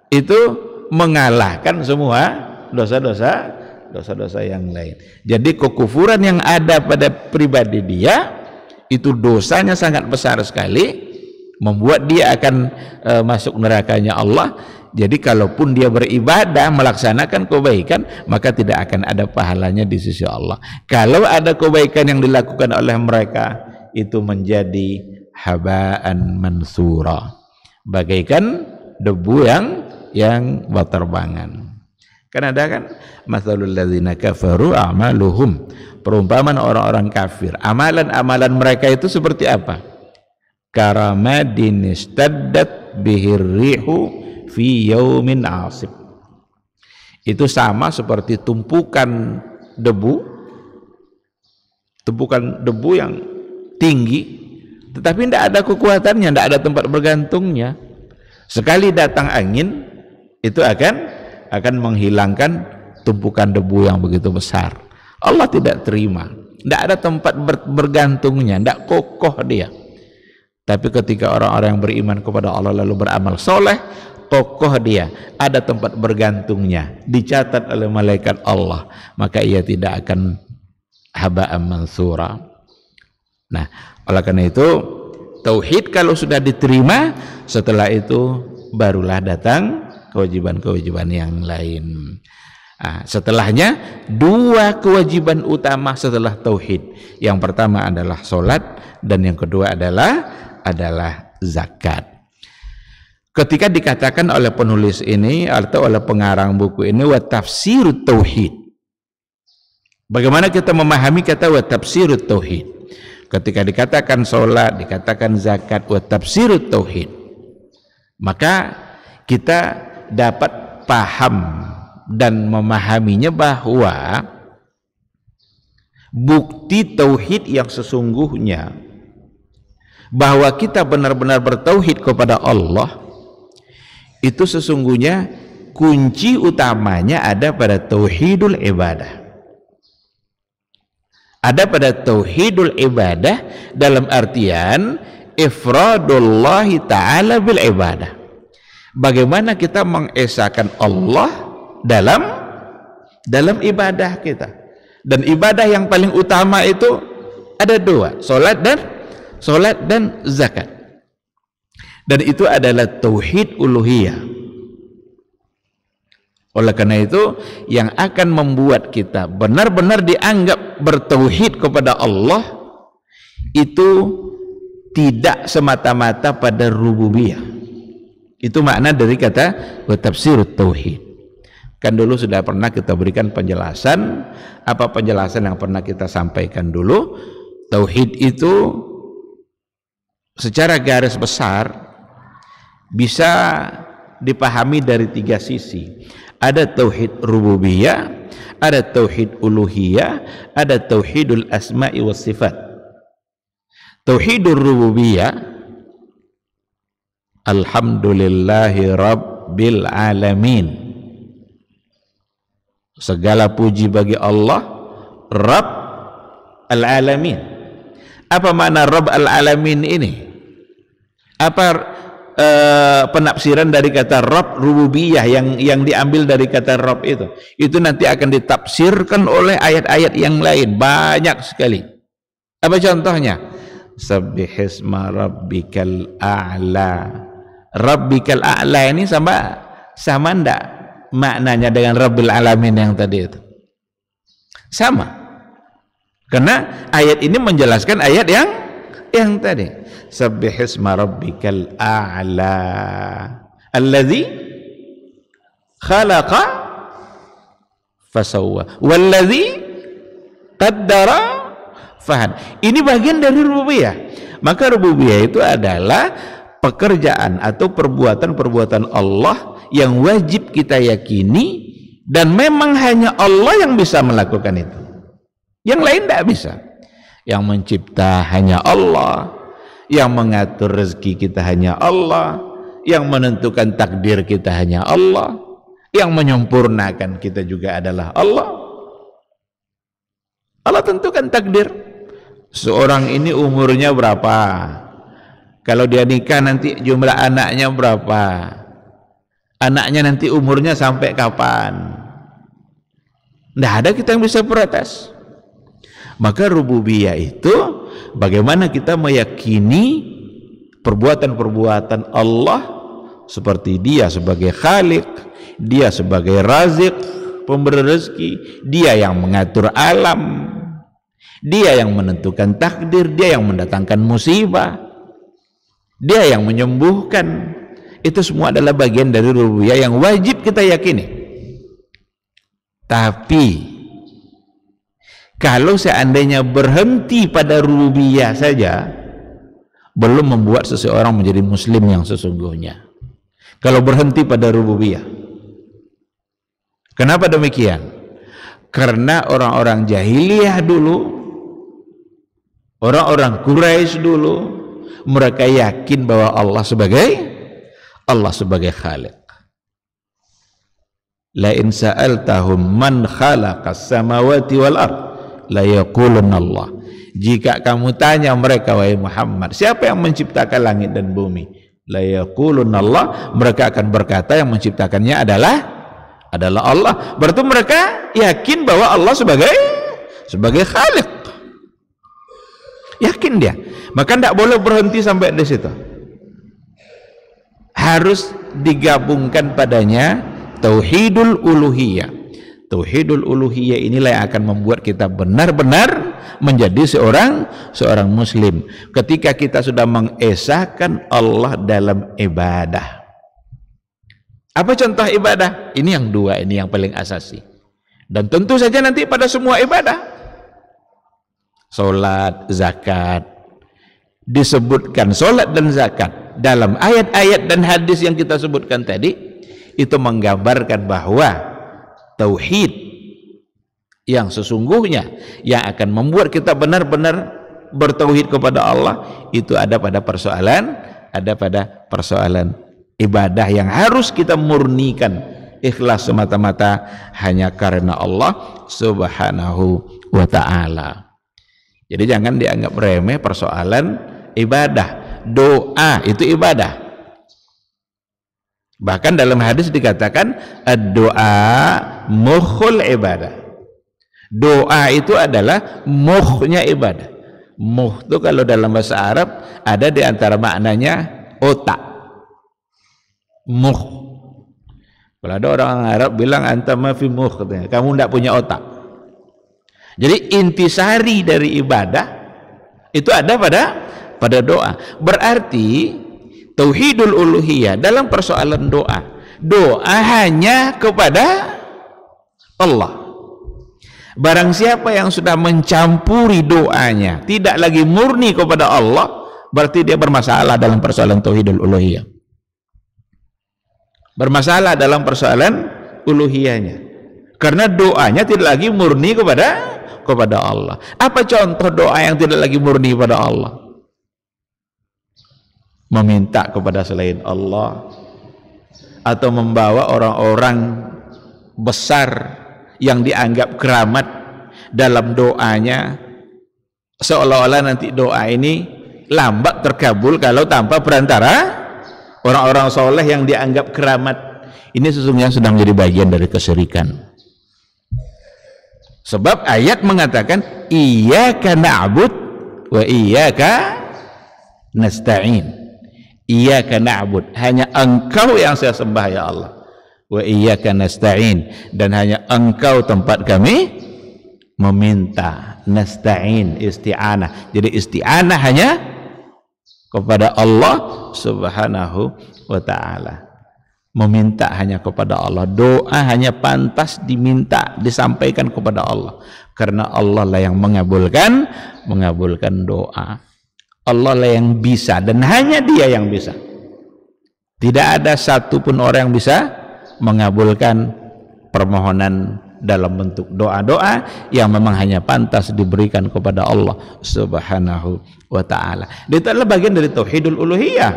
itu mengalahkan semua dosa-dosa yang lain. Jadi kekufuran yang ada pada pribadi dia itu dosanya sangat besar sekali, membuat dia akan masuk nerakanya Allah. Jadi kalaupun dia beribadah, melaksanakan kebaikan, maka tidak akan ada pahalanya di sisi Allah. Kalau ada kebaikan yang dilakukan oleh mereka, itu menjadi habaan mansura, bagaikan debu yang berterbangan. Kan ada kan, mathalul ladzina kafaru a'maluhum, perumpamaan orang-orang kafir, amalan-amalan mereka itu seperti apa? Karamadin istaddat bihir rihu fi yaumin asib. Itu sama seperti tumpukan debu yang tinggi, tetapi tidak ada kekuatannya, tidak ada tempat bergantungnya. Sekali datang angin, itu akan menghilangkan tumpukan debu yang begitu besar. Allah tidak terima, tidak ada tempat bergantungnya, tidak kokoh dia. Tapi ketika orang-orang yang beriman kepada Allah lalu beramal soleh, kokoh dia, ada tempat bergantungnya, dicatat oleh malaikat Allah, maka ia tidak akan haba'an mansura. Nah, oleh karena itu tauhid kalau sudah diterima, setelah itu barulah datang kewajiban-kewajiban yang lain. Setelahnya dua kewajiban utama setelah tauhid. Yang pertama adalah salat dan yang kedua adalah zakat. Ketika dikatakan oleh penulis ini atau oleh pengarang buku ini wa tafsirut tauhid. Bagaimana kita memahami kata wa tafsirut tauhid? Ketika dikatakan salat, dikatakan zakat, wa tafsirut tauhid, maka kita dapat paham dan memahaminya bahwa bukti tauhid yang sesungguhnya, bahwa kita benar-benar bertauhid kepada Allah, itu sesungguhnya kunci utamanya ada pada tauhidul ibadah. Ada pada tauhidul ibadah dalam artian ifradullahi ta'ala bil ibadah. Bagaimana kita mengesahkan Allah dalam ibadah kita. Dan ibadah yang paling utama itu ada dua, salat dan zakat. Dan itu adalah tauhid uluhiyah. Oleh karena itu, yang akan membuat kita benar-benar dianggap bertauhid kepada Allah itu tidak semata-mata pada rububiyah. Itu makna dari kata wa tafsirut tauhid. Kan dulu sudah pernah kita berikan penjelasan. Apa penjelasan yang pernah kita sampaikan dulu? Tauhid itu secara garis besar bisa dipahami dari tiga sisi. Ada tauhid rububiyah, ada tauhid uluhiyah, ada tauhidul asma'i was sifat. Tauhidur rububiyah, alhamdulillahi rabbil alamin. Segala puji bagi Allah, Rabb al-alamin. Apa makna Rabb al-alamin ini? Apa penafsiran dari kata Rabb rububiyah yang diambil dari kata Rabb itu nanti akan ditafsirkan oleh ayat-ayat yang lain banyak sekali. Apa contohnya? Sabbihisma rabbikal a'la. Rabbikal a'la ini sama enggak maknanya dengan Rabbil alamin yang tadi itu? Sama. Karena ayat ini menjelaskan ayat yang tadi. Sabbihisma rabbikal a'la alladzi khalaqa fasawwa walladzi qaddara fahad. Ini bagian dari rububiyah. Maka rububiyah itu adalah pekerjaan atau perbuatan-perbuatan Allah yang wajib kita yakini, dan memang hanya Allah yang bisa melakukan itu. Yang lain tidak bisa. Yang mencipta hanya Allah, yang mengatur rezeki kita hanya Allah, yang menentukan takdir kita hanya Allah, yang menyempurnakan kita juga adalah Allah. Allah tentukan takdir. Seorang ini umurnya berapa, kalau dia nikah nanti jumlah anaknya berapa, anaknya nanti umurnya sampai kapan. Tidak ada kita yang bisa protes. Maka rububiyah itu bagaimana kita meyakini perbuatan-perbuatan Allah, seperti Dia sebagai Khalik, Dia sebagai Razik, pemberi rezeki, Dia yang mengatur alam, Dia yang menentukan takdir, Dia yang mendatangkan musibah, Dia yang menyembuhkan. Itu semua adalah bagian dari rububiyah yang wajib kita yakini. Tapi kalau seandainya berhenti pada rububiyah saja, belum membuat seseorang menjadi muslim yang sesungguhnya. Kalau berhenti pada rububiyah. Kenapa demikian? Karena orang-orang jahiliyah dulu, orang-orang Quraisy dulu, mereka yakin bahwa Allah sebagai Khaliq. La in sa'altahum man khalaqas samawati wal ard la yaqulunna Allah. Jika kamu tanya mereka, wahai Muhammad, siapa yang menciptakan langit dan bumi? La yaqulunna Allah. Mereka akan berkata yang menciptakannya adalah Allah. Berarti mereka yakin bahwa Allah sebagai Khaliq. Yakin dia. Maka tidak boleh berhenti sampai di situ. Harus digabungkan padanya tauhidul uluhiyah, Tauhidul uluhiyah inilah yang akan membuat kita benar-benar menjadi seorang muslim. Ketika kita sudah mengesahkan Allah dalam ibadah. Apa contoh ibadah? Ini yang dua, ini yang paling asasi. Dan tentu saja nanti pada semua ibadah. Salat, zakat. Disebutkan salat dan zakat dalam ayat-ayat dan hadis yang kita sebutkan tadi, itu menggambarkan bahwa tauhid yang sesungguhnya yang akan membuat kita benar-benar bertauhid kepada Allah itu ada pada persoalan ibadah yang harus kita murnikan ikhlas semata-mata hanya karena Allah Subhanahu wa ta'ala. Jadi jangan dianggap remeh persoalan ibadah. Doa itu ibadah. Bahkan dalam hadis dikatakan ad-doa mukhul ibadah. Doa itu adalah mukhnya ibadah. Mukh itu kalau dalam bahasa Arab ada di antara maknanya otak. Mukh. Kalau ada orang Arab bilang anta ma fi mukh, katanya, kamu tidak punya otak. Jadi intisari dari ibadah itu ada pada doa. Berarti tauhidul uluhiyah dalam persoalan doa hanya kepada Allah. Barang siapa yang sudah mencampuri doanya, tidak lagi murni kepada Allah, berarti dia bermasalah dalam persoalan tauhidul uluhiyah. Bermasalah dalam persoalan uluhiyahnya. Karena doanya tidak lagi murni kepada Allah. Apa contoh doa yang tidak lagi murni kepada Allah? Meminta kepada selain Allah, atau membawa orang-orang besar yang dianggap keramat dalam doanya, seolah-olah nanti doa ini lambat terkabul kalau tanpa perantara orang-orang soleh yang dianggap keramat. Ini sesungguhnya sudah menjadi bagian dari kesyirikan. Sebab ayat mengatakan iyyaka na'bud wa iyyaka nasta'in. Iyyaka na'bud, hanya engkau yang saya sembah ya Allah. Wa iyyaka nasta'in, dan hanya engkau tempat kami meminta. Nasta'in, isti'anah. Jadi isti'anah hanya kepada Allah Subhanahu wa ta'ala. Meminta hanya kepada Allah. Doa hanya pantas diminta, disampaikan kepada Allah, karena Allah lah yang mengabulkan doa. Allah lah yang bisa, dan hanya Dia yang bisa. Tidak ada satupun orang yang bisa mengabulkan permohonan dalam bentuk doa-doa yang memang hanya pantas diberikan kepada Allah Subhanahu wa ta'ala. Itu adalah bagian dari tauhidul uluhiyah.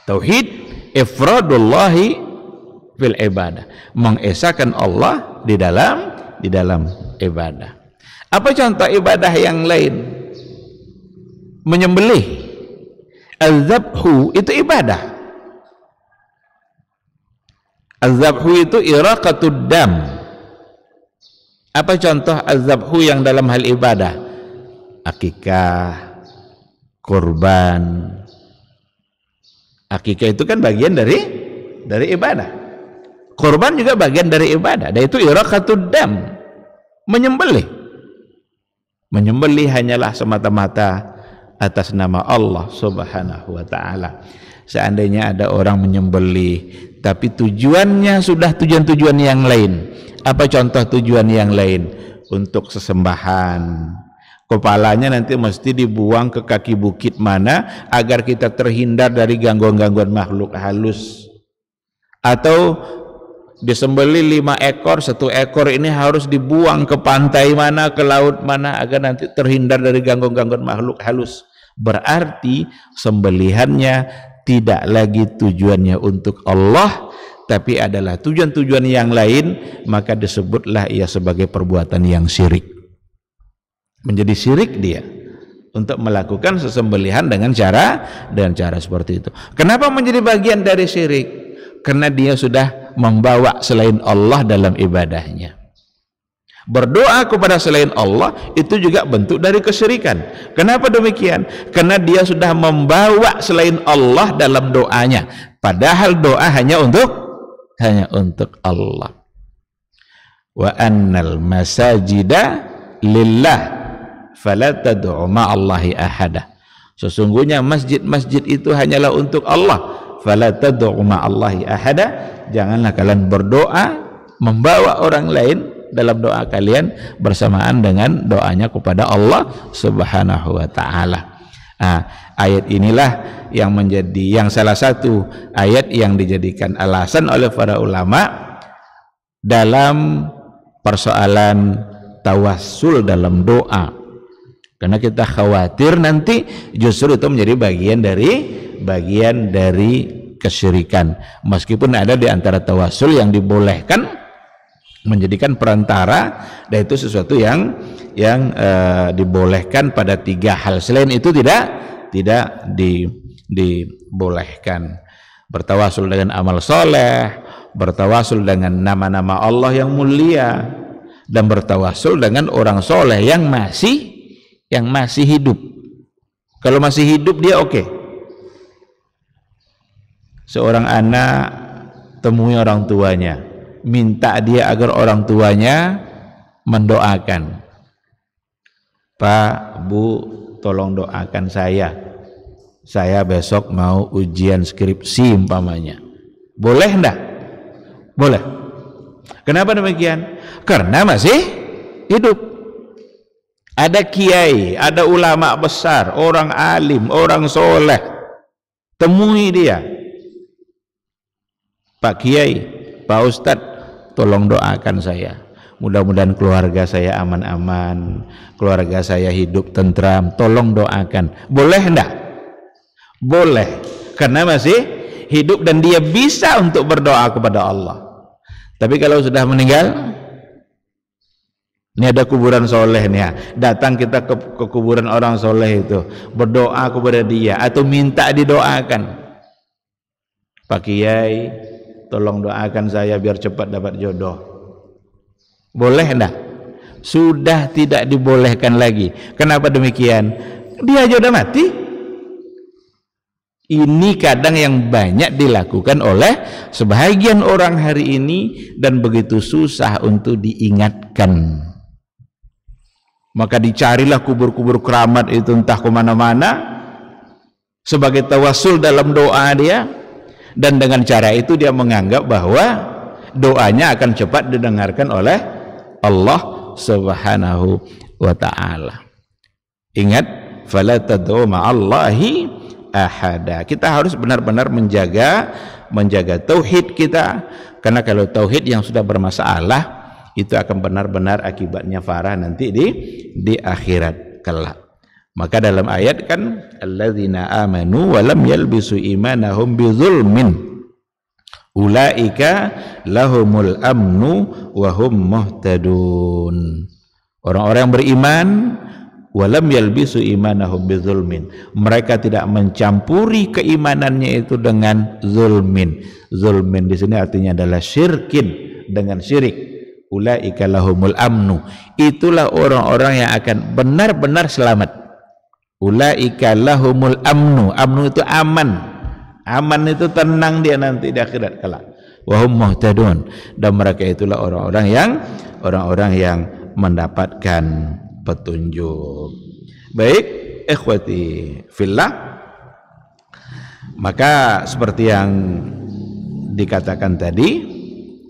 Tauhid ifradullahi fil ibadah, mengesahkan Allah di dalam ibadah. Apa contoh ibadah yang lain? Menyembelih, az-zabhu itu ibadah. Az-zabhu itu iraqatud dam. Apa contoh az-zabhu yang dalam hal ibadah? Akikah, kurban. Akikah itu kan bagian dari ibadah. Kurban juga bagian dari ibadah. Dan itu iraqatud dam, menyembelih. Menyembelih hanyalah semata-mata atas nama Allah Subhanahu wa ta'ala. Seandainya ada orang menyembelih tapi tujuannya sudah tujuan-tujuan yang lain. Apa contoh tujuan yang lain? Untuk sesembahan. Kepalanya nanti mesti dibuang ke kaki bukit mana agar kita terhindar dari gangguan-gangguan makhluk halus. Atau disembelih 5 ekor, 1 ekor ini harus dibuang ke pantai mana, ke laut mana, agar nanti terhindar dari gangguan-gangguan makhluk halus. Berarti sembelihannya tidak lagi tujuannya untuk Allah, tapi adalah tujuan-tujuan yang lain, maka disebutlah ia sebagai perbuatan yang syirik. Menjadi syirik dia untuk melakukan sesembelihan dengan cara seperti itu. Kenapa menjadi bagian dari syirik? Karena dia sudah membawa selain Allah dalam ibadahnya. Berdoa kepada selain Allah itu juga bentuk dari kesyirikan. Kenapa demikian? Karena dia sudah membawa selain Allah dalam doanya, padahal doa hanya untuk Allah. wa annal masajida lillah fala tad'u ma'allahi ahada. Sesungguhnya masjid-masjid itu hanyalah untuk Allah. Fala tad'u ma'allahi ahada. Janganlah kalian berdoa membawa orang lain dalam doa kalian bersamaan dengan doanya kepada Allah Subhanahu wa taala. Ayat inilah yang salah satu ayat yang dijadikan alasan oleh para ulama dalam persoalan tawassul dalam doa. Karena kita khawatir nanti justru itu menjadi bagian dari kesyirikan. Meskipun ada di antara tawassul yang dibolehkan menjadikan perantara, dan itu sesuatu yang dibolehkan pada 3 hal. Selain itu tidak dibolehkan. Bertawasul dengan amal soleh, bertawasul dengan nama-nama Allah yang mulia, dan bertawasul dengan orang soleh yang masih hidup. Kalau masih hidup dia oke. Seorang anak temui orang tuanya, minta dia agar orang tuanya mendoakan. Pak, Bu, tolong doakan saya besok mau ujian skripsi umpamanya. Boleh enggak? Boleh. Kenapa demikian? Karena masih hidup. Ada kiai, ada ulama besar, orang alim, orang soleh, temui dia. Pak Kiai, Pak Ustadz, tolong doakan saya. Mudah-mudahan keluarga saya aman-aman, keluarga saya hidup tentram, tolong doakan. Boleh enggak? Boleh, karena masih hidup dan dia bisa untuk berdoa kepada Allah. Tapi kalau sudah meninggal, ini ada kuburan soleh nih ya. Datang kita ke kuburan orang soleh itu, berdoa kepada dia atau minta didoakan. Pak Kiai, tolong doakan saya biar cepat dapat jodoh. Boleh enggak? Sudah tidak dibolehkan lagi. Kenapa demikian? Dia aja udah mati. Ini kadang yang banyak dilakukan oleh sebagian orang hari ini dan begitu susah untuk diingatkan. Maka dicarilah kubur-kubur keramat itu entah kemana-mana sebagai tawassul dalam doa dia, dan dengan cara itu dia menganggap bahwa doanya akan cepat didengarkan oleh Allah Subhanahu wa ta'ala. Ingat, fala tad'u ma'allahi ahada. Kita harus benar-benar menjaga tauhid kita, karena kalau tauhid yang sudah bermasalah itu akan benar-benar akibatnya parah nanti di akhirat kelak. Maka dalam ayat kan alladzina amanu wa lam yalbisu imanahum bizulmin ulaika lahumul amnu wa hum muhtadun. Orang-orang yang beriman wa lam yalbisu imanahum bizulmin, mereka tidak mencampuri keimanannya itu dengan zulmin. Zulmin di sini artinya adalah syirkin, dengan syirik. Ulaika lahumul amnu, itulah orang-orang yang akan benar-benar selamat. Ulaika lahumul amnu, amnu itu aman, aman itu tenang dia nanti di akhirat kelak. Wahum muhtadun, dan mereka itulah orang-orang yang mendapatkan petunjuk. Baik, ikhwati fillah, maka seperti yang dikatakan tadi,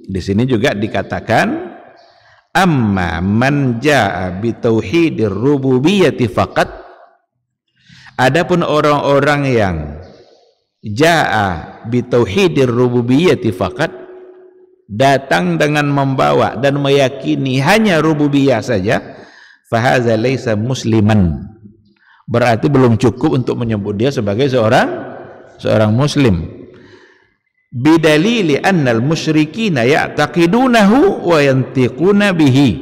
di sini juga dikatakan amma man jaa bi tauhidir rububiyyati faqat. Adapun orang-orang yang jaa bi tauhidir rububiyyati faqat, datang dengan membawa dan meyakini hanya rububiyah saja, fahaza laisa musliman, berarti belum cukup untuk menyebut dia sebagai seorang muslim. Bidalili annal musyrikina ya'taqidunahu wa yantiquna bihi,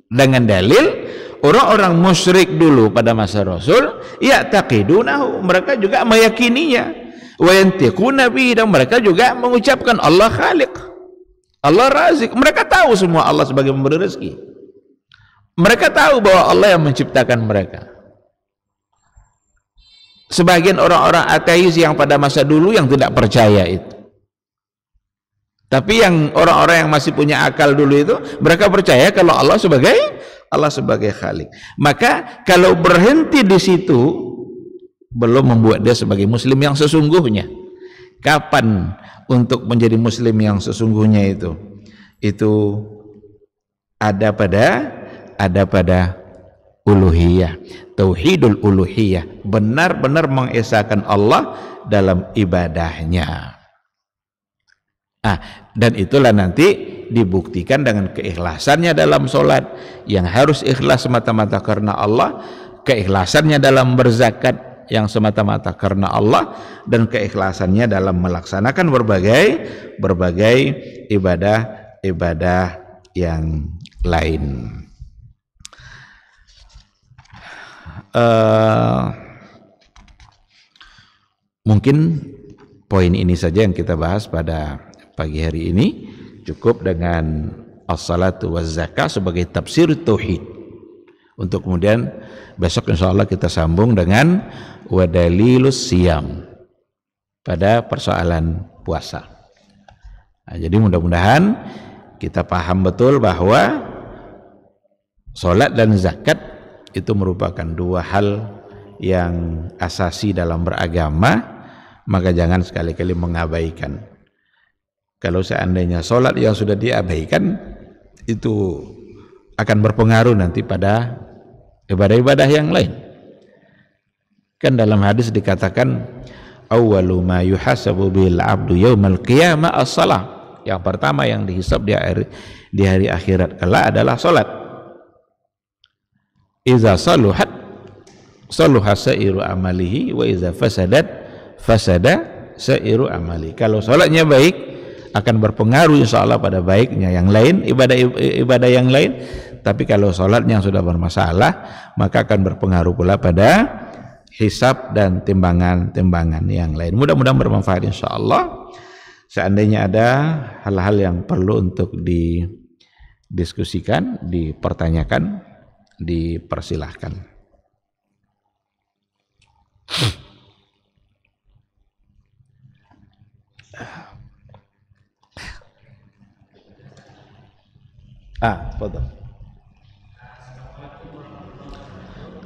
dengan dalil orang-orang musyrik dulu pada masa Rasul ya'taqidunahu, mereka juga meyakininya, wa yantiquna bihi, dan mereka juga mengucapkan Allah Khaliq, Allah Razik. Mereka tahu semua Allah sebagai pemberi rezeki, mereka tahu bahwa Allah yang menciptakan mereka. Sebagian orang-orang ateis yang pada masa dulu yang tidak percaya itu, Tapi yang orang-orang yang masih punya akal dulu itu, mereka percaya kalau Allah sebagai Khalik. Maka kalau berhenti di situ belum membuat dia sebagai muslim yang sesungguhnya. Kapan untuk menjadi muslim yang sesungguhnya itu? Itu ada pada uluhiyah, tauhidul uluhiyah, benar-benar mengesahkan Allah dalam ibadahnya. Dan itulah nanti dibuktikan dengan keikhlasannya dalam sholat, yang harus ikhlas semata-mata karena Allah, keikhlasannya dalam berzakat yang semata-mata karena Allah, dan keikhlasannya dalam melaksanakan berbagai ibadah yang lain. Mungkin poin ini saja yang kita bahas pada pagi hari ini. Cukup dengan as-salatu waz-zakah sebagai tafsir tauhid. Untuk kemudian besok insyaallah kita sambung dengan wadalilus siyam pada persoalan puasa. Jadi mudah-mudahan kita paham betul bahwa salat dan zakat itu merupakan dua hal yang asasi dalam beragama, maka jangan sekali-kali mengabaikan. Kalau seandainya sholat yang sudah diabaikan, itu akan berpengaruh nanti pada ibadah-ibadah yang lain. Kan dalam hadis dikatakan, awwalu ma yuhasabu bil abdu yaumal qiyamah as-shalah. Yang pertama yang dihisab di hari akhirat kelak adalah sholat. Iza saluhat saluha sairu amalihi wa iza fasadat fasada sairu amali. Kalau sholatnya baik, akan berpengaruh insyaallah pada baiknya yang lain, ibadah yang lain. Tapi kalau sholatnya sudah bermasalah, maka akan berpengaruh pula pada hisab dan timbangan-timbangan yang lain. Mudah-mudahan bermanfaat insyaallah. Seandainya ada hal-hal yang perlu untuk didiskusikan, dipertanyakan, dipersilahkan. Fadhal.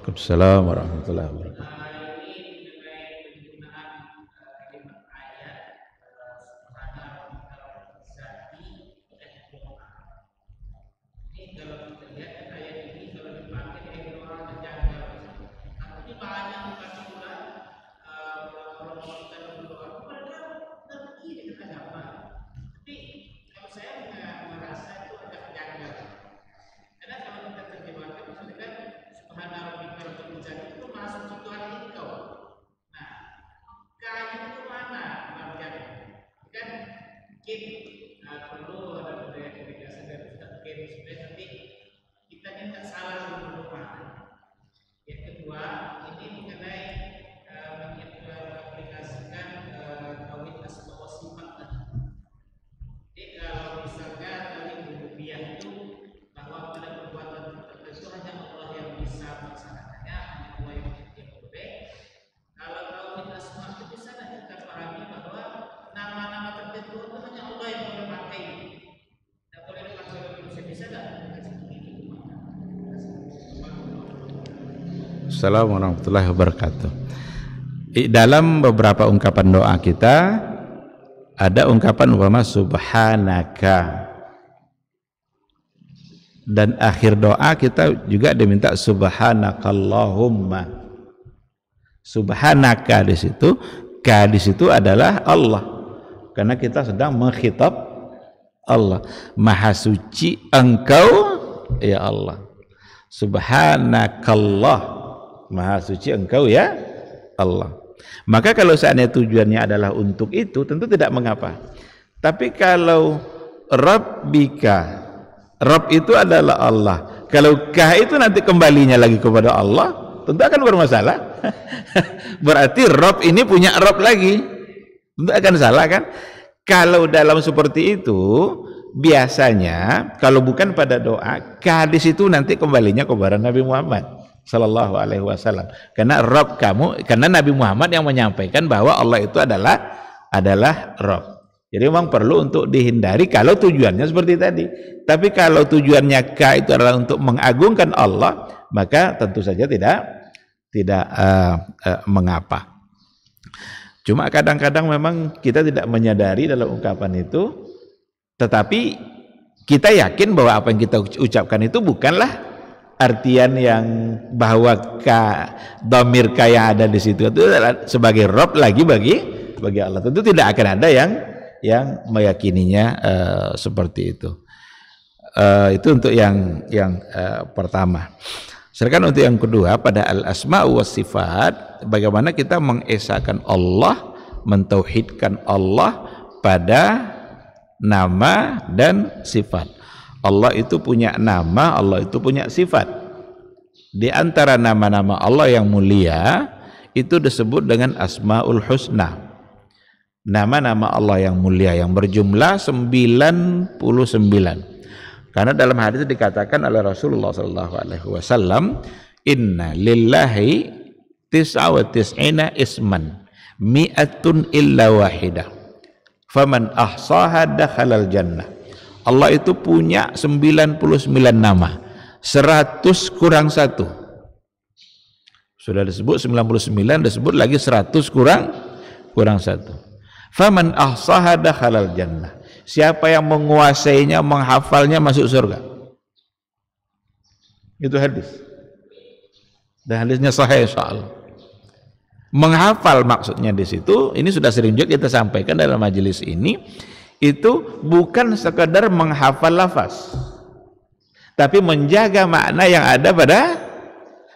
Waalaikumsalam warahmatullahi wabarakatuh. Assalamualaikum warahmatullahi wabarakatuh. Dalam beberapa ungkapan doa kita ada ungkapan umpama subhanaka, dan akhir doa kita juga diminta subhanakallahumma. Subhanaka di situ adalah Allah, karena kita sedang mengkhitab Allah. Maha suci Engkau ya Allah. Subhanakallah, Maha suci Engkau ya Allah. Maka kalau seandainya tujuannya adalah untuk itu, tentu tidak mengapa. Tapi kalau Rabbika, Rabb itu adalah Allah, kalau kah itu nanti kembalinya lagi kepada Allah, tentu akan bermasalah. Berarti Rabb ini punya Rabb lagi, tentu akan salah kan? Kalau dalam seperti itu, biasanya kalau bukan pada doa, hadis itu nanti kembalinya kepada Nabi Muhammad Sallallahu Alaihi Wasallam. Karena Rabb kamu, karena Nabi Muhammad yang menyampaikan bahwa Allah itu adalah Rabb. Jadi memang perlu untuk dihindari kalau tujuannya seperti tadi. Tapi kalau tujuannya K itu adalah untuk mengagungkan Allah, maka tentu saja tidak mengapa. Cuma kadang-kadang memang kita tidak menyadari dalam ungkapan itu, tetapi kita yakin bahwa apa yang kita ucapkan itu bukanlah artian yang bahwa dhamir K yang ada di situ itu adalah sebagai Rob lagi bagi Allah. Tentu tidak akan ada yang meyakininya seperti itu. Itu untuk yang pertama. Sedangkan untuk yang kedua, pada al-asma wa sifat, bagaimana kita mengesahkan Allah, mentauhidkan Allah pada nama dan sifat. Allah itu punya nama, Allah itu punya sifat. Di antara nama-nama Allah yang mulia itu disebut dengan Asmaul Husna. Nama-nama Allah yang mulia yang berjumlah 99. Karena dalam hadis dikatakan oleh Rasulullah SAW, Inna lillahi tis'a wa tis'ina isman mi'atun illa wahidah faman ahsaha dakhalal jannah. Allah itu punya 99 nama, 100 kurang 1. Sudah disebut 99, disebut lagi 100 kurang 1. Faman ahsaha dakhalal jannah. Siapa yang menguasainya, menghafalnya, masuk surga. Itu hadis. Dan hadisnya sahih insyaallah. Menghafal maksudnya di situ, ini sudah sering juga kita sampaikan dalam majelis ini, itu bukan sekadar menghafal lafaz, tapi menjaga makna yang ada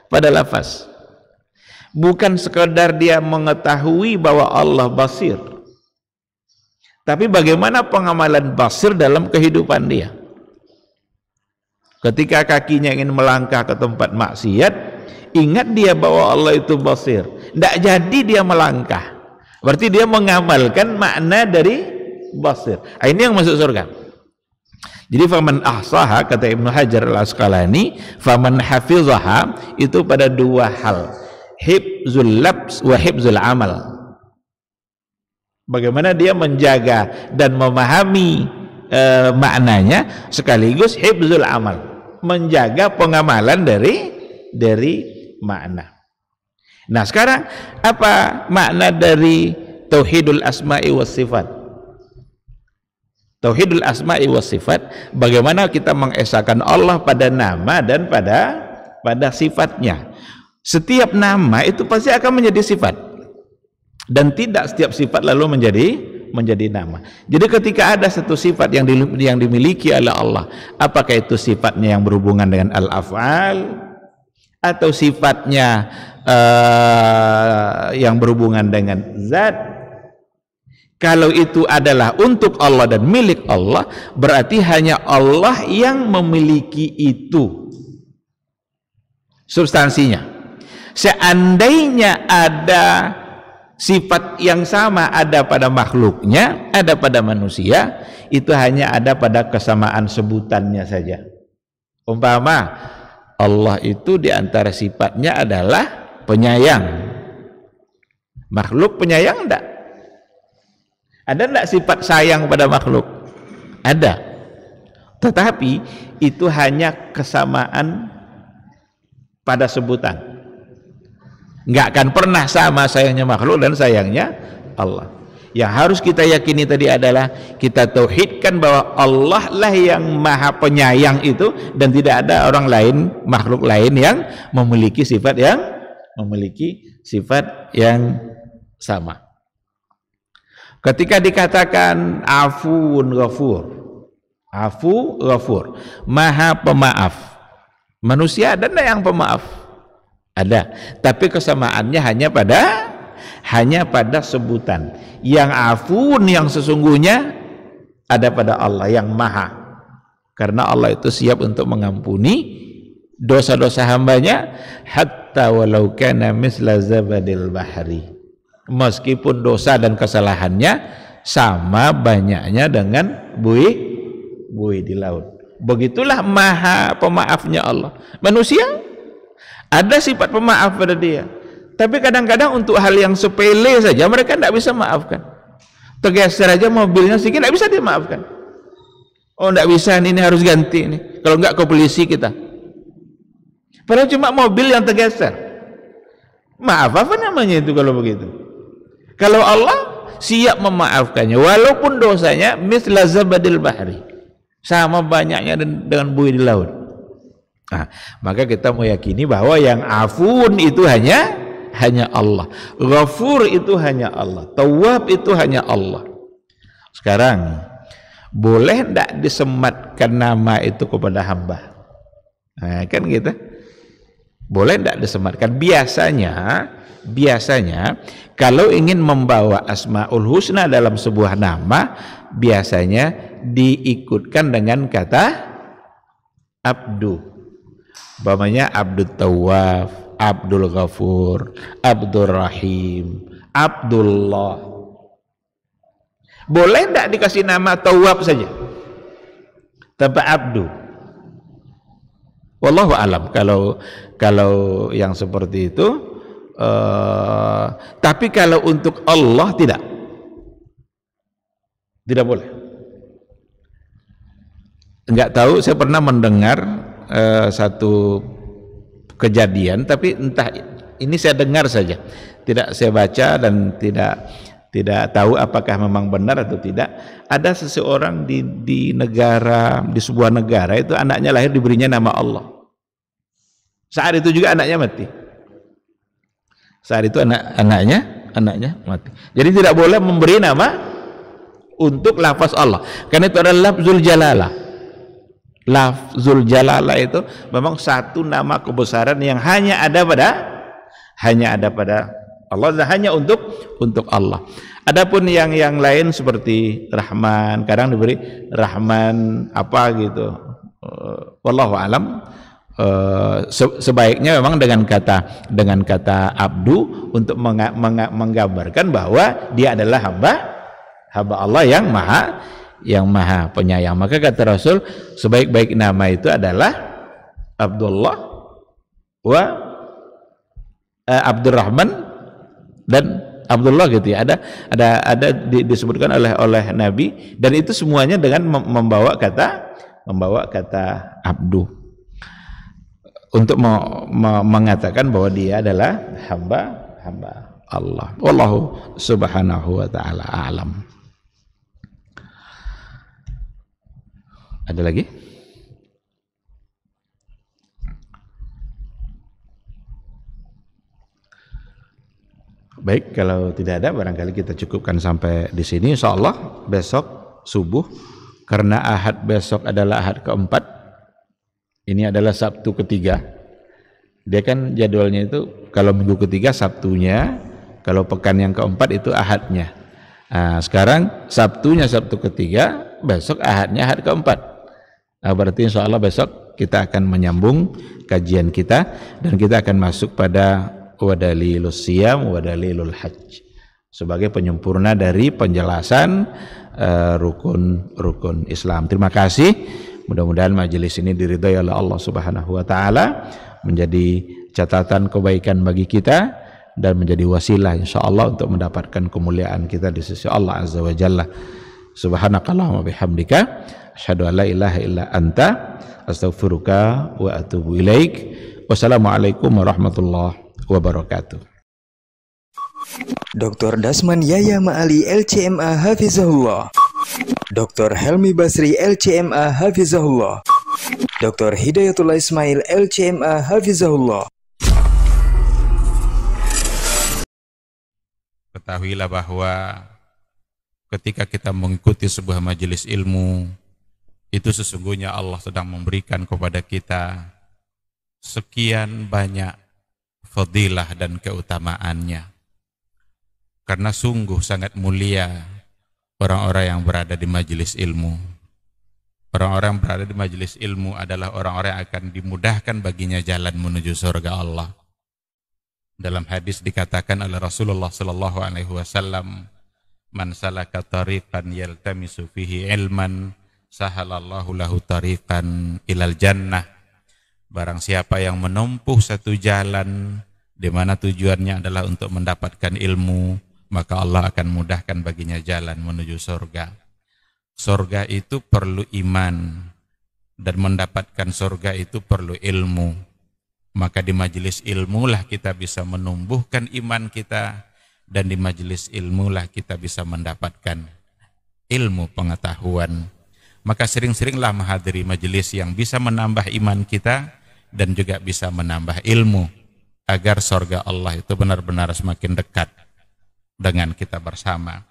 pada lafaz. Bukan sekadar dia mengetahui bahwa Allah basir, tapi bagaimana pengamalan basir dalam kehidupan dia. Ketika kakinya ingin melangkah ke tempat maksiat, ingat dia bahwa Allah itu basir. Tidak jadi dia melangkah, berarti dia mengamalkan makna dari basir. Ini yang masuk surga. Jadi faman ahsaha, kata Ibnu Hajar al-Asqalani, faman hafizaha itu pada dua hal, hifzul labs wa hifzul amal. Bagaimana dia menjaga dan memahami maknanya, sekaligus hifzul amal, menjaga pengamalan dari makna. Nah sekarang apa makna dari tauhidul asma'i was sifat? Tauhidul asma'i was sifat, bagaimana kita mengesahkan Allah pada nama dan pada sifatnya. Setiap nama itu pasti akan menjadi sifat, dan tidak setiap sifat lalu menjadi nama. Jadi ketika ada satu sifat yang dimiliki oleh Allah, apakah itu sifatnya yang berhubungan dengan al-af'al, atau sifatnya yang berhubungan dengan zat, kalau itu adalah untuk Allah dan milik Allah, berarti hanya Allah yang memiliki itu substansinya. Seandainya ada sifat yang sama ada pada makhluknya, ada pada manusia, itu hanya ada pada kesamaan sebutannya saja. Umpama Allah itu diantara sifatnya adalah penyayang. Makhluk penyayang enggak? Ada enggak sifat sayang pada makhluk? Ada. Tetapi itu hanya kesamaan pada sebutan. Enggak akan pernah sama sayangnya makhluk dan sayangnya Allah. Yang harus kita yakini tadi adalah kita tauhidkan bahwa Allah lah yang maha penyayang itu, dan tidak ada orang lain, makhluk lain yang memiliki sifat yang sama. Ketika dikatakan afun ghafur, afu ghafur, maha pemaaf, manusia ada enggak yang pemaaf? Ada, tapi kesamaannya hanya pada sebutan. Yang afun yang sesungguhnya ada pada Allah yang maha, karena Allah itu siap untuk mengampuni dosa-dosa hambanya, hatta walau kana misla zabadil bahri, meskipun dosa dan kesalahannya sama banyaknya dengan buih di laut. Begitulah maha pemaafnya Allah. Manusia ada sifat pemaaf pada dia, tapi kadang-kadang untuk hal yang sepele saja mereka tidak bisa maafkan. Tergeser aja mobilnya sedikit, tidak bisa dimaafkan. Oh, tidak bisa, ini harus ganti ini. Kalau enggak ke polisi kita. Padahal cuma mobil yang tergeser. Maaf apa namanya itu kalau begitu? Kalau Allah siap memaafkannya, walaupun dosanya misla zabadil bahri, sama banyaknya dengan buih di laut. Nah, maka kita meyakini bahwa yang afun itu hanya Allah, ghafur itu hanya Allah, tawwab itu hanya Allah. Sekarang boleh tidak disematkan nama itu kepada hamba? Nah, kan gitu. Boleh tidak disematkan? Biasanya kalau ingin membawa Asmaul Husna dalam sebuah nama, biasanya diikutkan dengan kata Abdu. Umpamanya Abdul Tawwab, Abdul Ghafur, Abdul Rahim, Abdullah. Boleh tidak dikasih nama Tawwab saja tanpa Abdu? Wallahu alam kalau yang seperti itu. Tapi kalau untuk Allah tidak boleh. Enggak tahu, saya pernah mendengar satu kejadian, tapi entah ini saya dengar saja, tidak saya baca dan tidak tahu apakah memang benar atau tidak. Ada seseorang di sebuah negara itu anaknya lahir diberinya nama Allah. Saat itu juga anaknya mati. Saat itu anaknya mati. Jadi tidak boleh memberi nama untuk lafaz Allah, karena itu adalah lafzul jalalah. Lafzul jalalah itu memang satu nama kebesaran yang hanya ada pada Allah dan hanya untuk Allah. Adapun yang lain seperti Rahman, kadang diberi Rahman apa gitu. Wallahu alam. Sebaiknya memang dengan kata abdu untuk menggambarkan bahwa dia adalah hamba Allah yang maha penyayang. Maka kata Rasul, sebaik-baik nama itu adalah Abdullah wa Abdurrahman dan Abdullah gitu ya. Ada disebutkan oleh Nabi, dan itu semuanya dengan membawa kata abdu, untuk mengatakan bahwa dia adalah hamba Allah. Wallahu subhanahu wa ta'ala a'lam. Ada lagi? Baik, kalau tidak ada barangkali kita cukupkan sampai di sini. Insyaallah besok subuh, karena Ahad besok adalah Ahad keempat. Ini adalah Sabtu ketiga. Dia kan jadwalnya itu kalau minggu ketiga Sabtunya, kalau pekan yang keempat itu Ahadnya. Nah, sekarang Sabtunya Sabtu ketiga, besok Ahadnya Ahad keempat. Nah, berarti insya Allah besok kita akan menyambung kajian kita, dan kita akan masuk pada wadalilus siyam wadalilul hajj sebagai penyempurna dari penjelasan rukun Islam. Terima kasih. Mudah-mudahan majelis ini diridhai oleh Allah Subhanahu wa taala, menjadi catatan kebaikan bagi kita dan menjadi wasilah insyaallah untuk mendapatkan kemuliaan kita di sisi Allah Azza wa Jalla. Subhanakallahumma bihamdika asyhadu an la ilaha illa anta astaghfiruka wa atubu ilaik. Wassalamualaikum warahmatullahi wabarakatuh. Dr. Dasman Yahya Ma'ali LCMA Hafizahullah, Dr. Helmi Basri LCMA Hafizahullah, Dr. Hidayatullah Ismail LCMA Hafizahullah. Ketahuilah bahwa ketika kita mengikuti sebuah majelis ilmu, itu sesungguhnya Allah sedang memberikan kepada kita sekian banyak fadilah dan keutamaannya. Karena sungguh sangat mulia orang-orang yang berada di majelis ilmu. Orang-orang yang berada di majelis ilmu adalah orang-orang yang akan dimudahkan baginya jalan menuju surga Allah. Dalam hadis dikatakan oleh Rasulullah sallallahu alaihi wasallam, "Man salaka tariqan yaltamisu fihi ilman, sahalallahu lahu tariqan ilal jannah." Barang siapa yang menempuh satu jalan di mana tujuannya adalah untuk mendapatkan ilmu, maka Allah akan mudahkan baginya jalan menuju surga. Surga itu perlu iman, dan mendapatkan surga itu perlu ilmu. Maka di majelis ilmu lah kita bisa menumbuhkan iman kita, dan di majelis ilmu lah kita bisa mendapatkan ilmu pengetahuan. Maka sering-seringlah menghadiri majelis yang bisa menambah iman kita dan juga bisa menambah ilmu, agar surga Allah itu benar-benar semakin dekat dengan kita bersama.